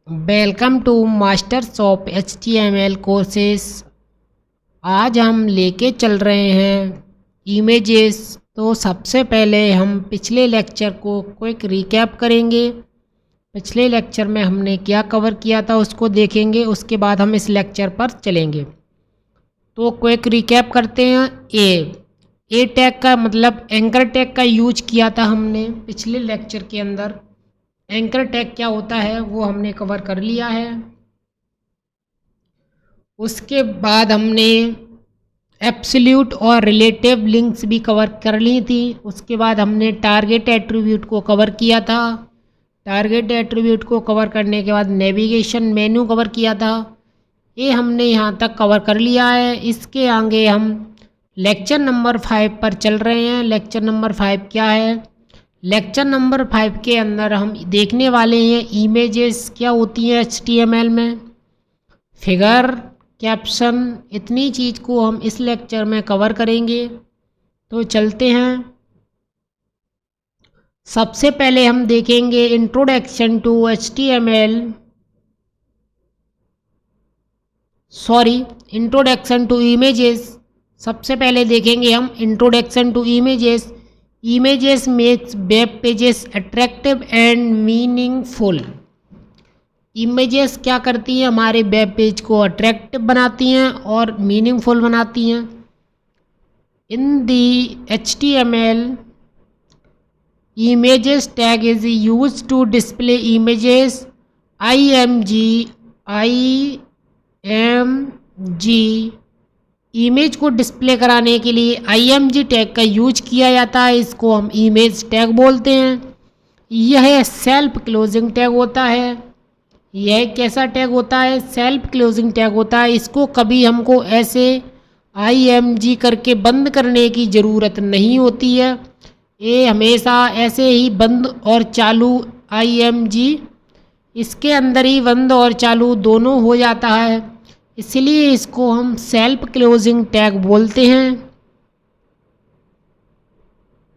Welcome to masters of HTML courses. आज हम लेके चल रहे हैं इमेजेस। तो सबसे पहले हम पिछले लेक्चर को क्विक रिकैप करेंगे। पिछले लेक्चर में हमने क्या कवर किया था उसको देखेंगे, उसके बाद हम इस लेक्चर पर चलेंगे। तो क्विक रिकैप करते हैं। ए टैग का मतलब एंकर टैग का यूज किया था हमने पिछले लेक्चर के अंदर। एंकर टैग क्या होता है वो हमने कवर कर लिया है। उसके बाद हमने एब्सोल्यूट और रिलेटिव लिंक्स भी कवर कर ली थी। उसके बाद हमने टारगेट एट्रीब्यूट को कवर किया था। टारगेट एट्रीब्यूट को कवर करने के बाद नेविगेशन मेनू कवर किया था। ये हमने यहाँ तक कवर कर लिया है। इसके आगे हम लेक्चर नंबर 5 पर चल रहे हैं। लेक्चर नंबर 5 क्या है? लेक्चर नंबर 5 के अंदर हम देखने वाले हैं इमेजेस क्या होती हैं HTML में, फिगर, कैप्शन, इतनी चीज़ को हम इस लेक्चर में कवर करेंगे। तो चलते हैं। सबसे पहले हम देखेंगे introduction to HTML, introduction to images. सबसे पहले देखेंगे हम introduction to images. Images makes web pages attractive and meaningful. Images क्या करती हैं? हमारे वेब पेज को अट्रैक्टिव बनाती हैं और मीनिंगफुल बनाती हैं। इन दी HTML, images tag is used to display images. img image को डिस्प्ले कराने के लिए img टैग का यूज किया जाता है। इसको हम इमेज टैग बोलते हैं। यह सेल्फ क्लोजिंग टैग होता है। यह कैसा टैग होता है? सेल्फ क्लोजिंग टैग होता है। इसको कभी हमको ऐसे img करके बंद करने की ज़रूरत नहीं होती है। ये हमेशा ऐसे ही बंद और चालू img इसके अंदर ही बंद और चालू दोनों हो जाता है, इसलिए इसको हम सेल्फ क्लोजिंग टैग बोलते हैं।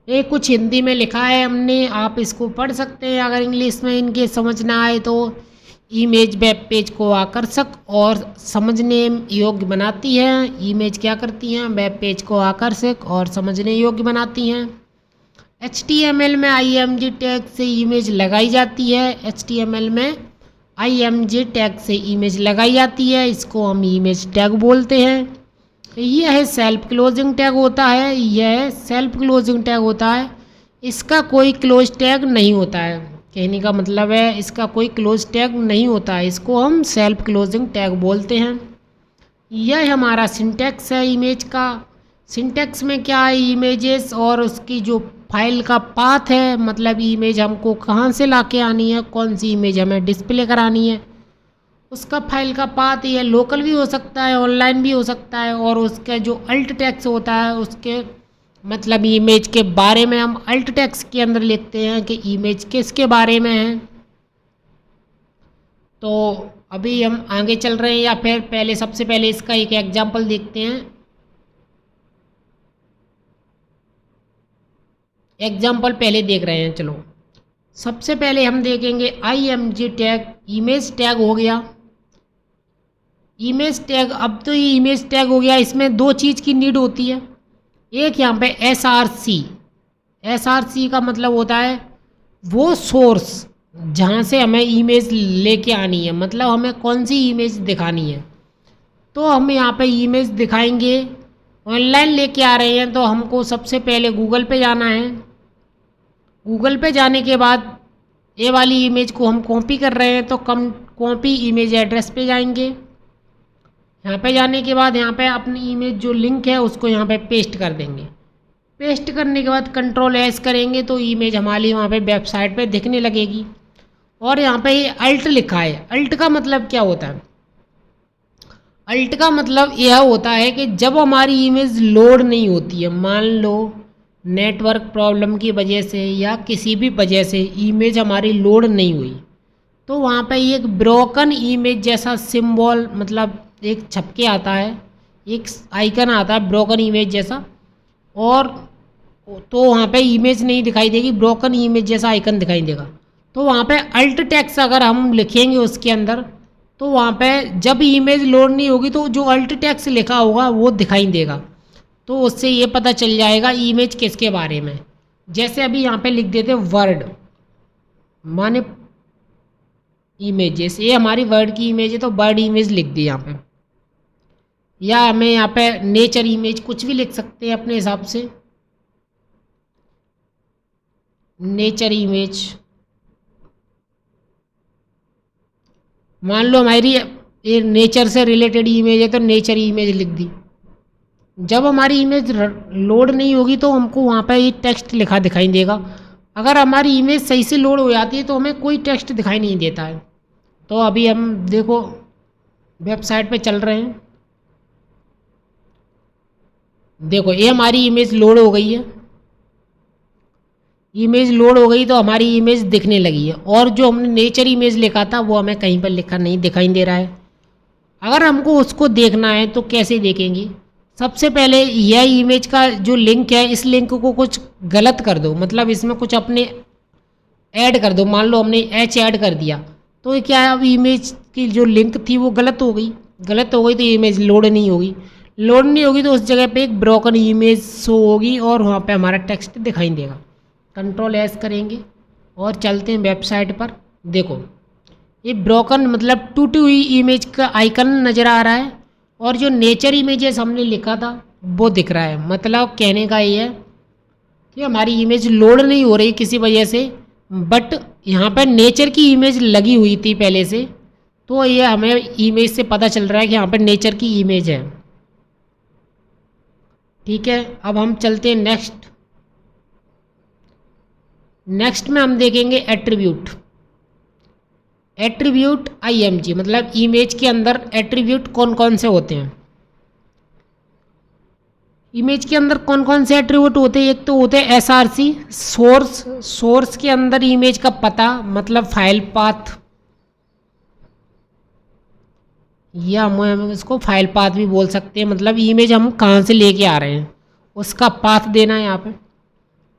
ये कुछ हिंदी में लिखा है हमने, आप इसको पढ़ सकते हैं अगर इंग्लिश में इनके समझ ना आए तो। इमेज वेब पेज को आकर्षक और समझने योग्य बनाती है। इमेज क्या करती हैं? वेब पेज को आकर्षक और समझने योग्य बनाती हैं। HTML में img टैग से इमेज लगाई जाती है। HTML में img टैग से इमेज लगाई जाती है, इसको हम इमेज टैग बोलते हैं। यह सेल्फ क्लोजिंग टैग होता है। यह सेल्फ क्लोजिंग टैग होता है। इसका कोई क्लोज टैग नहीं होता है। कहने का मतलब है इसका कोई क्लोज टैग नहीं होता है, इसको हम सेल्फ क्लोजिंग टैग बोलते हैं। यह हमारा सिंटैक्स है इमेज का। सिंटैक्स में क्या है? इमेजेस और उसकी जो फाइल का पाथ है, मतलब इमेज हमको कहाँ से लाके आनी है, कौन सी इमेज हमें डिस्प्ले करानी है, उसका फाइल का पाथ। ये लोकल भी हो सकता है, ऑनलाइन भी हो सकता है। और उसका जो अल्ट टेक्स्ट होता है उसके मतलब इमेज के बारे में हम अल्ट टेक्स्ट के अंदर लिखते हैं कि इमेज किसके बारे में है। तो अभी हम आगे चल रहे हैं या फिर पहले सबसे पहले इसका एक एग्जांपल देखते हैं। एग्जाम्पल पहले देख रहे हैं, चलो सबसे पहले हम देखेंगे img टैग। इमेज टैग हो गया। इमेज टैग, अब तो ये इमेज टैग हो गया। इसमें दो चीज़ की नीड होती है। एक यहाँ पे src का मतलब होता है वो सोर्स जहाँ से हमें इमेज लेके आनी है, मतलब हमें कौन सी इमेज दिखानी है। तो हम यहाँ पे इमेज दिखाएंगे। ऑनलाइन लेके आ रहे हैं तो हमको सबसे पहले गूगल पे जाना है। गूगल पे जाने के बाद ये वाली इमेज को हम कॉपी कर रहे हैं तो कॉपी इमेज एड्रेस पे जाएंगे। यहाँ पे जाने के बाद यहाँ पे अपनी इमेज जो लिंक है उसको यहाँ पे पेस्ट कर देंगे। पेस्ट करने के बाद Ctrl+S करेंगे तो इमेज हमारी वहाँ पे वेबसाइट पे दिखने लगेगी। और यहाँ पे ये अल्ट लिखा है। अल्ट का मतलब क्या होता है? अल्ट का मतलब यह होता है कि जब हमारी इमेज लोड नहीं होती है, मान लो नेटवर्क प्रॉब्लम की वजह से या किसी भी वजह से इमेज हमारी लोड नहीं हुई, तो वहाँ पे एक ब्रोकन इमेज जैसा सिंबल, मतलब एक छपके आता है, एक आइकन आता है ब्रोकन इमेज जैसा, और तो वहाँ पे इमेज नहीं दिखाई देगी, ब्रोकन इमेज जैसा आइकन दिखाई देगा। तो वहाँ पे अल्ट टेक्स्ट अगर हम लिखेंगे उसके अंदर, तो वहाँ पे जब इमेज लोड नहीं होगी तो जो अल्ट टेक्स्ट लिखा होगा वो दिखाई देगा। तो उससे ये पता चल जाएगा इमेज किसके बारे में। जैसे अभी यहाँ पे लिख देते वर्ड माने इमेजेस, ये हमारी वर्ड की इमेज है तो वर्ड इमेज लिख दी यहाँ पे। या हमें यहाँ पे नेचर इमेज कुछ भी लिख सकते हैं अपने हिसाब से, नेचर इमेज। मान लो हमारी ये नेचर से रिलेटेड इमेज है तो नेचर इमेज लिख दी। जब हमारी इमेज लोड नहीं होगी तो हमको वहाँ पे ये टेक्स्ट लिखा दिखाई देगा। अगर हमारी इमेज सही से लोड हो जाती है तो हमें कोई टेक्स्ट दिखाई नहीं देता है। तो अभी हम देखो वेबसाइट पे चल रहे हैं, देखो ये हमारी इमेज लोड हो गई है। इमेज लोड हो गई तो हमारी इमेज दिखने लगी है, और जो हमने नेचर इमेज लिखा था वो हमें कहीं पर लिखा नहीं दिखाई दे रहा है। अगर हमको उसको देखना है तो कैसे देखेंगे? सबसे पहले यह इमेज का जो लिंक है इस लिंक को कुछ गलत कर दो, मतलब इसमें कुछ अपने ऐड कर दो। मान लो हमने एच ऐड कर दिया तो ये क्या है, अब इमेज की जो लिंक थी वो गलत हो गई। गलत हो गई तो इमेज लोड नहीं होगी। लोड नहीं होगी तो उस जगह पे एक ब्रोकन इमेज शो होगी और वहाँ पे हमारा टेक्स्ट दिखाई देगा। कंट्रोल एस करेंगे और चलते हैं वेबसाइट पर। देखो ये ब्रोकन मतलब टूटी हुई इमेज का आइकन नज़र आ रहा है, और जो नेचर इमेजेस हमने लिखा था वो दिख रहा है। मतलब कहने का ये है कि हमारी इमेज लोड नहीं हो रही किसी वजह से, बट यहाँ पर नेचर की इमेज लगी हुई थी पहले से, तो ये हमें इमेज से पता चल रहा है कि यहाँ पर नेचर की इमेज है। ठीक है, अब हम चलते हैं नेक्स्ट में हम देखेंगे एट्रीब्यूट। एट्रीब्यूट IMG मतलब इमेज के अंदर एट्रीब्यूट कौन कौन से होते हैं। इमेज के अंदर कौन कौन से एट्रीब्यूट होते हैं? एक तो होते हैं SRC सोर्स के अंदर इमेज का पता मतलब फाइल पाथ, या हम इसको फाइल पाथ भी बोल सकते हैं, मतलब इमेज हम कहाँ से लेके आ रहे हैं उसका पाथ देना है यहाँ पे।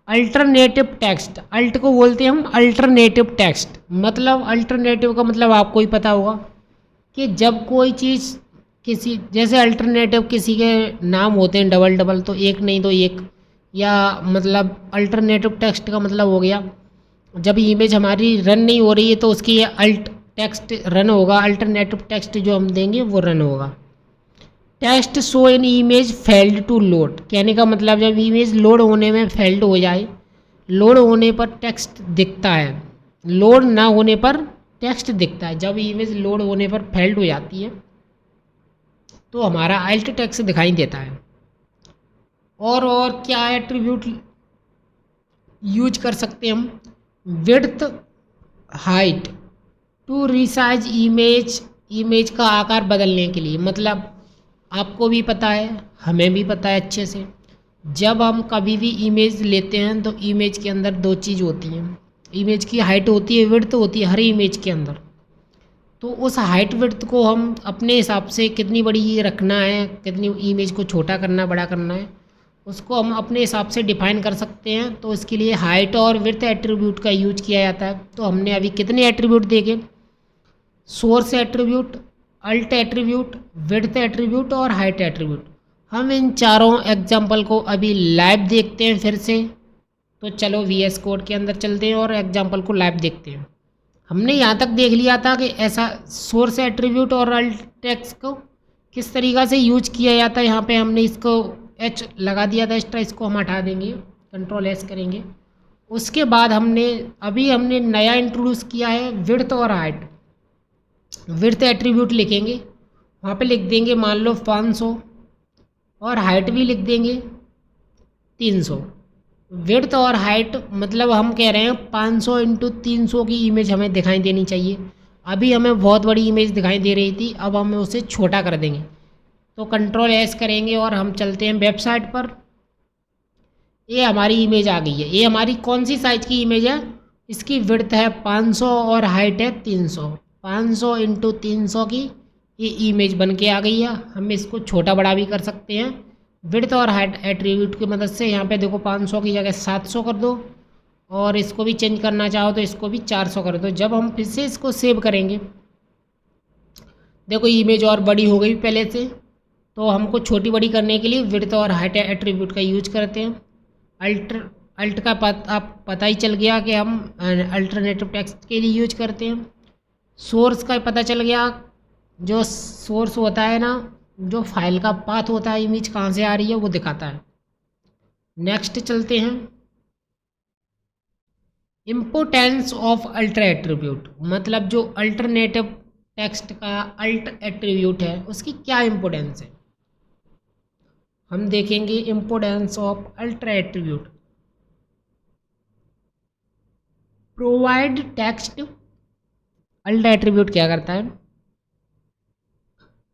अल्टरनेटिव टेक्स्ट, अल्ट को बोलते हैं हम अल्टरनेटिव टेक्स्ट। मतलब अल्टरनेटिव का मतलब आपको ही पता होगा कि जब कोई चीज़ किसी जैसे अल्टरनेटिव किसी के नाम होते हैं डबल डबल, तो एक नहीं तो एक, या मतलब अल्टरनेटिव टेक्स्ट का मतलब हो गया जब इमेज हमारी रन नहीं हो रही है तो उसकी अल्ट टेक्स्ट रन होगा, अल्टरनेटिव टेक्स्ट जो हम देंगे वो रन होगा। Text show in image failed to load, कहने का मतलब जब इमेज लोड होने में फेल्ड हो जाए, लोड होने पर टेक्स्ट दिखता है, लोड ना होने पर टेक्स्ट दिखता है। जब इमेज लोड होने पर फेल्ड हो जाती है तो हमारा अल्ट टेक्स्ट दिखाई देता है। और क्या एट्रीब्यूट यूज कर सकते हैं हम? Width height to resize image का आकार बदलने के लिए। मतलब आपको भी पता है हमें भी पता है अच्छे से, जब हम कभी भी इमेज लेते हैं तो इमेज के अंदर दो चीज़ होती हैं, इमेज की हाइट होती है, विड्थ होती है हर इमेज के अंदर। तो उस हाइट विड्थ को हम अपने हिसाब से कितनी बड़ी रखना है, कितनी इमेज को छोटा करना बड़ा करना है, उसको हम अपने हिसाब से डिफाइन कर सकते हैं। तो इसके लिए हाइट और विड्थ एट्रीब्यूट का यूज किया जाता है। तो हमने अभी कितने एट्रीब्यूट देखे? Source attribute, alt attribute, width attribute और हाइट एट्रीब्यूट। हम इन चारों एग्जाम्पल को अभी लाइव देखते हैं फिर से। तो चलो VS कोड के अंदर चलते हैं और एग्जाम्पल को लाइव देखते हैं। हमने यहाँ तक देख लिया था कि ऐसा सोर्स एट्रीब्यूट और अल्ट टेक्स्ट को किस तरीक़ा से यूज किया जाता है। यहाँ पे हमने इसको H लगा दिया था एक्स्ट्रा, इसको हम हटा देंगे, कंट्रोल S करेंगे। उसके बाद हमने नया इंट्रोड्यूस किया है विड्थ और हाइट। विड्थ एट्रीब्यूट लिखेंगे, वहाँ पे लिख देंगे मान लो 500, और हाइट भी लिख देंगे 300। विड्थ और हाइट मतलब हम कह रहे हैं 500 इंटू 300 की इमेज हमें दिखाई देनी चाहिए। अभी हमें बहुत बड़ी इमेज दिखाई दे रही थी, अब हम उसे छोटा कर देंगे। तो कंट्रोल S करेंगे और हम चलते हैं वेबसाइट पर। ये हमारी इमेज आ गई है। ये हमारी कौन सी साइज की इमेज है? इसकी विड्थ है 500 और हाइट है 300। 500 इंटू 300 की ये इमेज बन के आ गई है। हम इसको छोटा बड़ा भी कर सकते हैं विड्थ और हाइट एट्रीब्यूट की मदद से। यहाँ पे देखो 500 की जगह 700 कर दो, और इसको भी चेंज करना चाहो तो इसको भी 400 कर दो। जब हम फिर से इसको सेव करेंगे, देखो इमेज और बड़ी हो गई पहले से। तो हमको छोटी बड़ी करने के लिए विड्थ और हाइट एट्रीब्यूट का यूज करते हैं। अल्ट का आप पता ही चल गया कि हम अल्टरनेटिव टेक्स्ट के लिए यूज करते हैं। सोर्स का पता चल गया, जो सोर्स होता है ना, जो फाइल का पाथ होता है, इमेज कहाँ से आ रही है वो दिखाता है। नेक्स्ट चलते हैं, इम्पोर्टेंस ऑफ अल्टर एट्रीब्यूट, मतलब जो अल्टरनेटिव टेक्स्ट का अल्ट एट्रीब्यूट है उसकी क्या इम्पोर्टेंस है। हम देखेंगे importance of alter attribute. Provide text, alt attribute क्या करता है,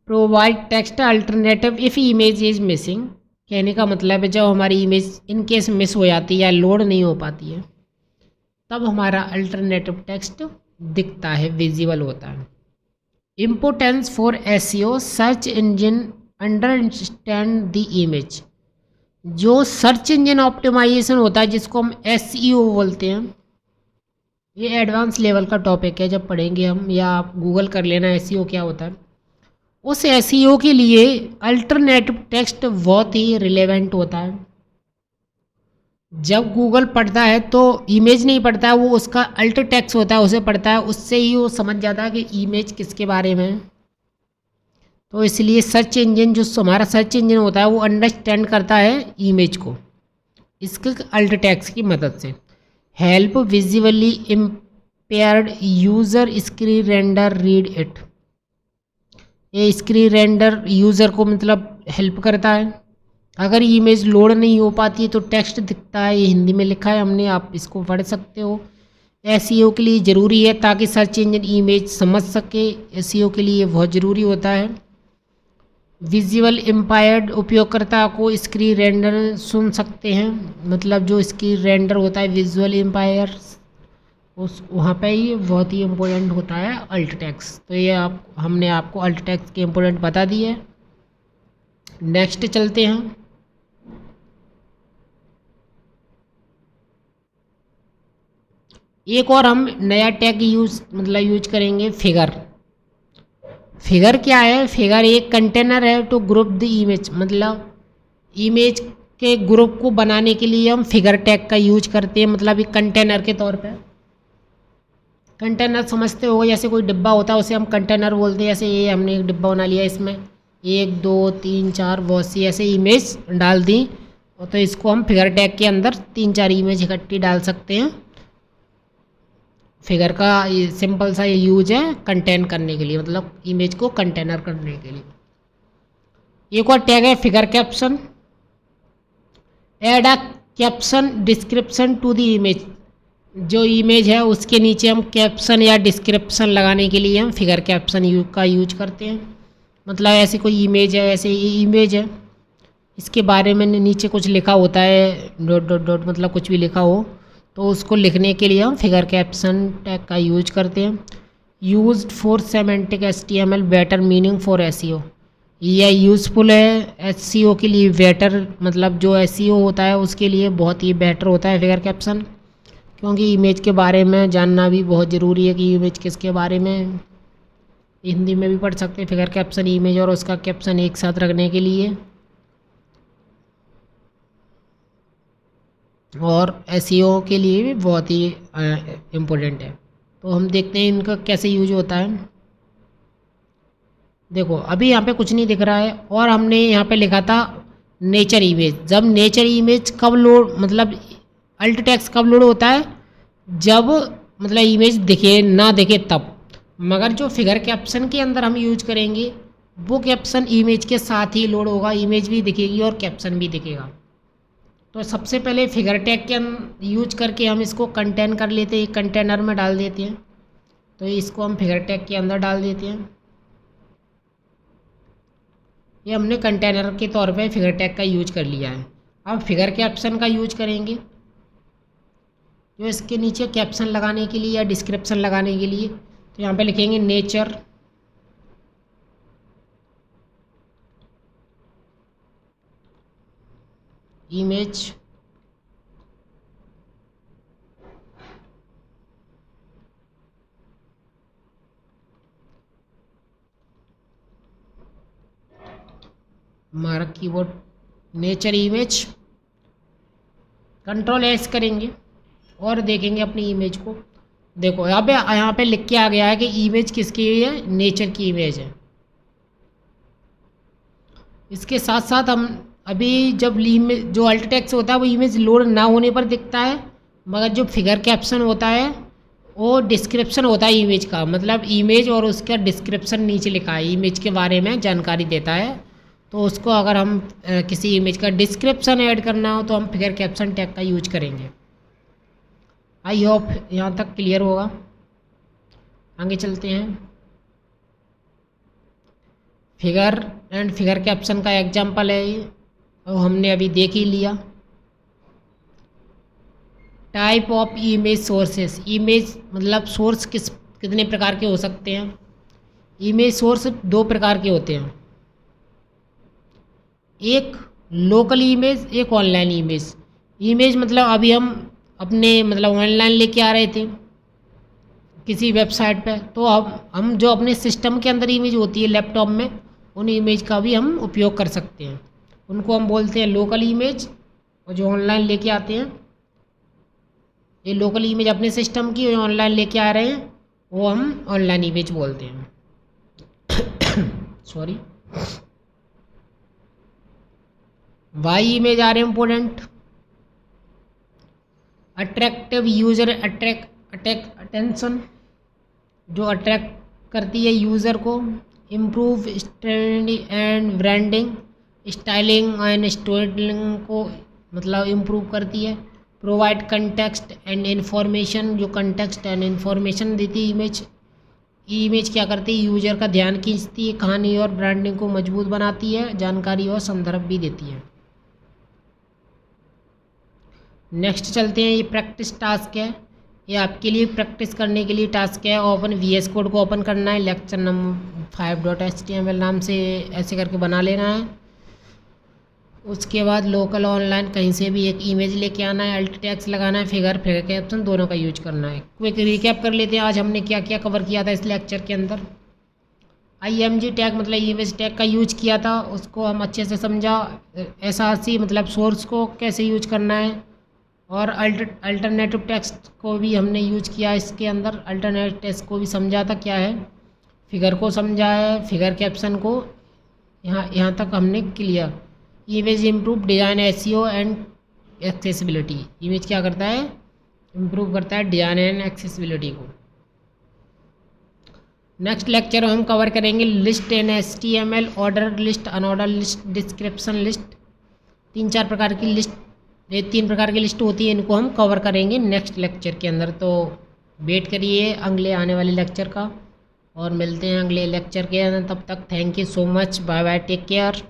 provide text alternative if image is missing. कहने का मतलब है जब हमारी इमेज इन केस मिस हो जाती है या लोड नहीं हो पाती है, तब हमारा अल्टरनेटिव टेक्स्ट दिखता है, विजिबल होता है। Importance for SEO, search engine understand the image. जो सर्च इंजन ऑप्टिमाइजेशन होता है जिसको हम एसईओ बोलते हैं, ये एडवांस लेवल का टॉपिक है, जब पढ़ेंगे हम, या आप गूगल कर लेना एसईओ क्या होता है। उस एसईओ के लिए अल्टरनेटिव टेक्स्ट बहुत ही रिलेवेंट होता है। जब गूगल पढ़ता है तो इमेज नहीं पढ़ता है, वो उसका अल्ट टेक्स्ट होता है उसे पढ़ता है, उससे ही वो समझ जाता है कि इमेज किसके बारे में है। तो इसलिए सर्च इंजन, जो हमारा सर्च इंजन होता है, वो अंडरस्टैंड करता है इमेज को इसके अल्ट टेक्स्ट की मदद से। Help visually impaired user screen render read it. ये स्क्रीन रेंडर यूज़र को मतलब हेल्प करता है। अगर इमेज लोड नहीं हो पाती है तो टेक्स्ट दिखता है, ये हिंदी में लिखा है हमने, आप इसको पढ़ सकते हो। एसईओ के लिए ज़रूरी है ताकि सर्च इंजन इमेज समझ सके, एसईओ के लिए बहुत ज़रूरी होता है। विजुअल इम्पायर्ड, उपयोगकर्ता को स्क्रीन रेंडर सुन सकते हैं, मतलब जो स्क्रीन रेंडर होता है विजुअल इम्पायर, उस वहाँ पे ही बहुत ही इम्पोर्टेंट होता है अल्ट टेक्स्ट। तो ये हमने आपको अल्ट टेक्स्ट के इम्पोर्टेंट बता दिए। नेक्स्ट चलते हैं, एक और हम नया टैग यूज करेंगे, फिगर। फिगर क्या है, फिगर एक कंटेनर है टू ग्रुप द इमेज, मतलब इमेज के ग्रुप को बनाने के लिए हम फिगर टैग का यूज करते हैं, मतलब एक कंटेनर के तौर पे। कंटेनर समझते हो, जैसे कोई डिब्बा होता है उसे हम कंटेनर बोलते हैं। जैसे ये हमने एक डिब्बा बना लिया, इसमें 1 2 3 4 बहुत सी ऐसे इमेज डाल दी, और तो इसको हम फिगर टैग के अंदर 3 4 इमेज इकट्ठी डाल सकते हैं। फिगर का ये सिंपल सा ये यूज है कंटेन करने के लिए, मतलब इमेज को कंटेनर करने के लिए। एक और टैग है figure caption. Add a caption description to the image. जो इमेज है उसके नीचे हम कैप्शन या डिस्क्रिप्शन लगाने के लिए हम फिगर कैप्शन का यूज करते हैं। मतलब ऐसी कोई इमेज है, ऐसे ये इमेज है, इसके बारे में नीचे कुछ लिखा होता है, डॉट डॉट डॉट, मतलब कुछ भी लिखा हो, तो उसको लिखने के लिए हम फिगर कैप्शन टैग का यूज करते हैं। Used for semantic HTML better meaning for SEO। यह यूज़फुल है SEO के लिए, बेटर मतलब जो SEO होता है उसके लिए बहुत ही बेटर होता है फिगर कैप्शन, क्योंकि इमेज के बारे में जानना भी बहुत ज़रूरी है कि इमेज किसके बारे में। हिंदी में भी पढ़ सकते हैं फिगर कैप्शन, इमेज और उसका कैप्शन एक साथ रखने के लिए, और SEO के लिए भी बहुत ही इम्पोर्टेंट है। तो हम देखते हैं इनका कैसे यूज होता है। देखो अभी यहाँ पे कुछ नहीं दिख रहा है, और हमने यहाँ पे लिखा था नेचर इमेज। जब नेचर इमेज कब लोड, मतलब अल्ट टेक्स्ट कब लोड होता है, जब मतलब इमेज दिखे ना दिखे तब। मगर जो फिगर कैप्शन के अंदर हम यूज करेंगे वो कैप्शन इमेज के साथ ही लोड होगा, इमेज भी दिखेगी और कैप्शन भी दिखेगा। तो सबसे पहले फिगर टैग के यूज करके हम इसको कंटेन कर लेते हैं, एक कंटेनर में डाल देते हैं। तो इसको हम फिगर टैग के अंदर डाल देते हैं। ये हमने कंटेनर के तौर पे फिगर टैग का यूज कर लिया है। अब फिगर कैप्शन का यूज करेंगे, जो इसके नीचे कैप्शन लगाने के लिए या डिस्क्रिप्शन लगाने के लिए, तो यहाँ पे लिखेंगे नेचर इमेज हमारा keyboard nature image, control S करेंगे और देखेंगे अपनी इमेज को। देखो यहाँ पे लिख के आ गया है कि इमेज किसकी है, नेचर की इमेज है। इसके साथ साथ हम अभी जब जो अल्ट टेक्स्ट होता है वो इमेज लोड ना होने पर दिखता है, मगर जो फिगर कैप्शन होता है वो डिस्क्रिप्शन होता है इमेज का, मतलब इमेज और उसका डिस्क्रिप्शन नीचे लिखा है, इमेज के बारे में जानकारी देता है। तो उसको अगर हम किसी इमेज का डिस्क्रिप्शन ऐड करना हो तो हम फिगर कैप्शन टैग का यूज करेंगे। आई होप यहाँ तक क्लियर होगा। आगे चलते हैं। फिगर एंड फिगर कैप्शन का एग्जांपल है ये, और हमने अभी देख ही लिया। Type of image sources, image मतलब सोर्स कितने प्रकार के हो सकते हैं। इमेज सोर्स दो प्रकार के होते हैं, एक लोकल इमेज, एक ऑनलाइन इमेज। इमेज मतलब अभी हम अपने मतलब ऑनलाइन लेके आ रहे थे किसी वेबसाइट पे, तो अब हम जो अपने सिस्टम के अंदर इमेज होती है लैपटॉप में, उन इमेज का भी हम उपयोग कर सकते हैं। उनको हम बोलते हैं लोकल इमेज। और जो ऑनलाइन लेके आते हैं, ये लोकल इमेज अपने सिस्टम की ऑनलाइन लेके आ रहे हैं, वो हम ऑनलाइन इमेज बोलते हैं। Sorry, why image are important. Attractive user attention, जो अट्रैक्ट करती है यूज़र को। Improve stand and branding, styling and storytelling को मतलब इम्प्रूव करती है। प्रोवाइड कंटेक्स्ट एंड इन्फॉर्मेशन, जो कंटेक्स्ट एंड इन्फॉर्मेशन देती है इमेज। इमेज क्या करती है, यूजर का ध्यान खींचती है, कहानी और ब्रांडिंग को मजबूत बनाती है, जानकारी और संदर्भ भी देती है। नेक्स्ट चलते हैं। ये प्रैक्टिस टास्क है, ये आपके लिए प्रैक्टिस करने के लिए टास्क है। ओपन VS कोड को ओपन करना है, लेक्चर नंबर 5.html नाम से ऐसे करके बना लेना है। उसके बाद लोकल ऑनलाइन कहीं से भी एक इमेज लेके आना है, अल्ट टैग्स लगाना है, फिगर कैप्शन दोनों का यूज करना है। क्विक रिकैप कर लेते हैं आज हमने क्या क्या कवर किया था इस लेक्चर के अंदर। IMG टैग मतलब इमेज टैग का यूज किया था, उसको हम अच्छे से समझा। SRC मतलब सोर्स को कैसे यूज करना है, और अल्टरनेटिव टेक्स्ट को भी हमने यूज किया इसके अंदर। अल्टरनेटिव टेक्स्ट को भी समझा था क्या है, फिगर को समझा है, फिगर कैप्शन को यहाँ तक हमने clear. Image improve design SEO and accessibility, image क्या करता है, इम्प्रूव करता है डिज़ाइन एंड एक्सेसिबिलिटी को। नेक्स्ट लेक्चर हम कवर करेंगे लिस्ट इन HTML, order list, unordered list, description list. 3-4 प्रकार की लिस्ट, ये 3 प्रकार की लिस्ट होती है, इनको हम कवर करेंगे नेक्स्ट लेक्चर के अंदर। तो वेट करिए अगले आने वाले लेक्चर का, और मिलते हैं अगले लेक्चर के अंदर। तब तक thank you so much, bye bye, take care.